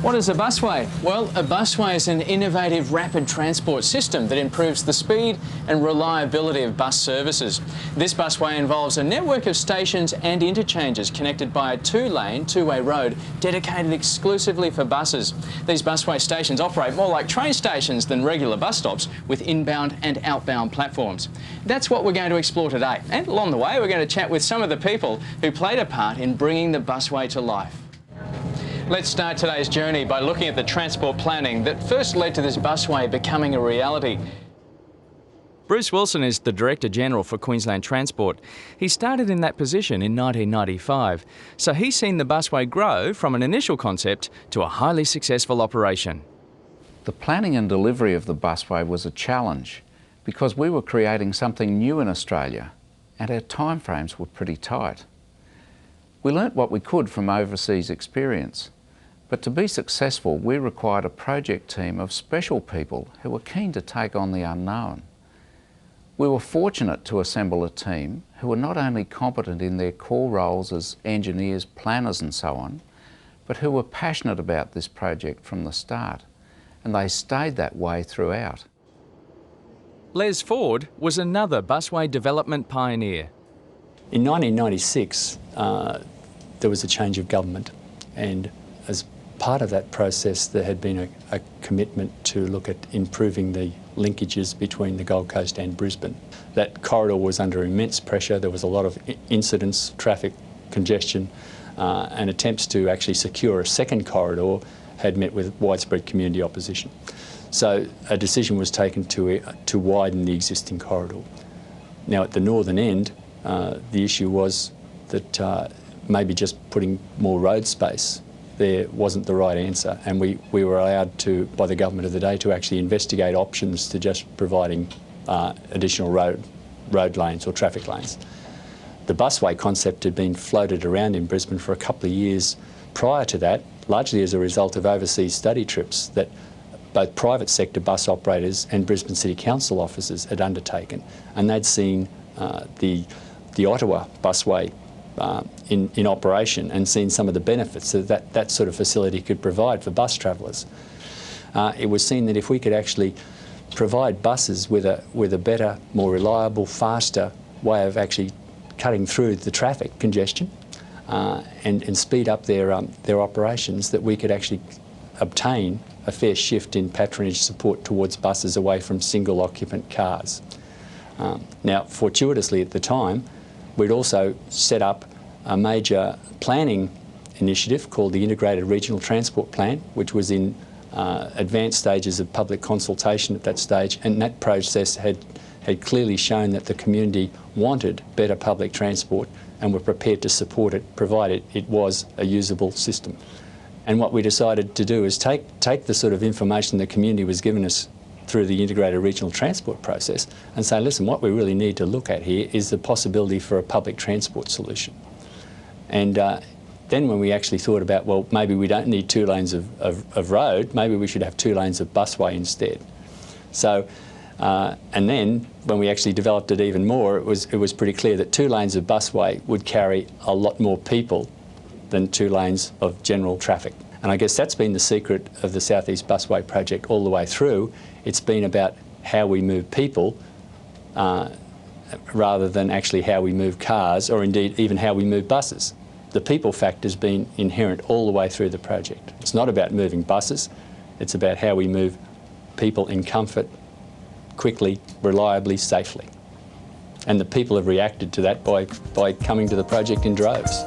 What is a busway? Well, a busway is an innovative rapid transport system that improves the speed and reliability of bus services. This busway involves a network of stations and interchanges connected by a two-way road dedicated exclusively for buses. These busway stations operate more like train stations than regular bus stops, with inbound and outbound platforms. That's what we're going to explore today. And along the way, we're going to chat with some of the people who played a part in bringing the busway to life. Let's start today's journey by looking at the transport planning that first led to this busway becoming a reality. Bruce Wilson is the Director General for Queensland Transport. He started in that position in 1995, so he's seen the busway grow from an initial concept to a highly successful operation. The planning and delivery of the busway was a challenge because we were creating something new in Australia and our timeframes were pretty tight. We learnt what we could from overseas experience. But to be successful, we required a project team of special people who were keen to take on the unknown. We were fortunate to assemble a team who were not only competent in their core roles as engineers, planners and so on, but who were passionate about this project from the start, and they stayed that way throughout. Les Ford was another busway development pioneer. In 1996, there was a change of government, and as part of that process there had been a commitment to look at improving the linkages between the Gold Coast and Brisbane. That corridor was under immense pressure. There was a lot of incidents, traffic congestion, and attempts to actually secure a second corridor had met with widespread community opposition. So a decision was taken to widen the existing corridor. Now at the northern end, the issue was that maybe just putting more road space there wasn't the right answer, and we were allowed to, by the government of the day, to actually investigate options to just providing additional road lanes or traffic lanes. The busway concept had been floated around in Brisbane for a couple of years prior to that, largely as a result of overseas study trips that both private sector bus operators and Brisbane City Council officers had undertaken, and they'd seen the Ottawa busway in operation and seen some of the benefits that sort of facility could provide for bus travellers. It was seen that if we could actually provide buses with a better, more reliable, faster way of actually cutting through the traffic congestion and speed up their operations, that we could actually obtain a fair shift in patronage support towards buses away from single occupant cars. Now, fortuitously at the time, we'd also set up a major planning initiative called the Integrated Regional Transport Plan, which was in advanced stages of public consultation at that stage, and that process had clearly shown that the community wanted better public transport and were prepared to support it, provided it was a usable system. And what we decided to do is take the sort of information the community was giving us through the integrated regional transport process and say, listen, what we really need to look at here is the possibility for a public transport solution. And then when we actually thought about, well, maybe we don't need 2 lanes of road, maybe we should have 2 lanes of busway instead. So, and then when we actually developed it even more, it was pretty clear that 2 lanes of busway would carry a lot more people than 2 lanes of general traffic. And I guess that's been the secret of the South East Busway project all the way through. It's been about how we move people rather than actually how we move cars, or indeed even how we move buses. The people factor has been inherent all the way through the project. It's not about moving buses, it's about how we move people in comfort, quickly, reliably, safely. And the people have reacted to that by coming to the project in droves.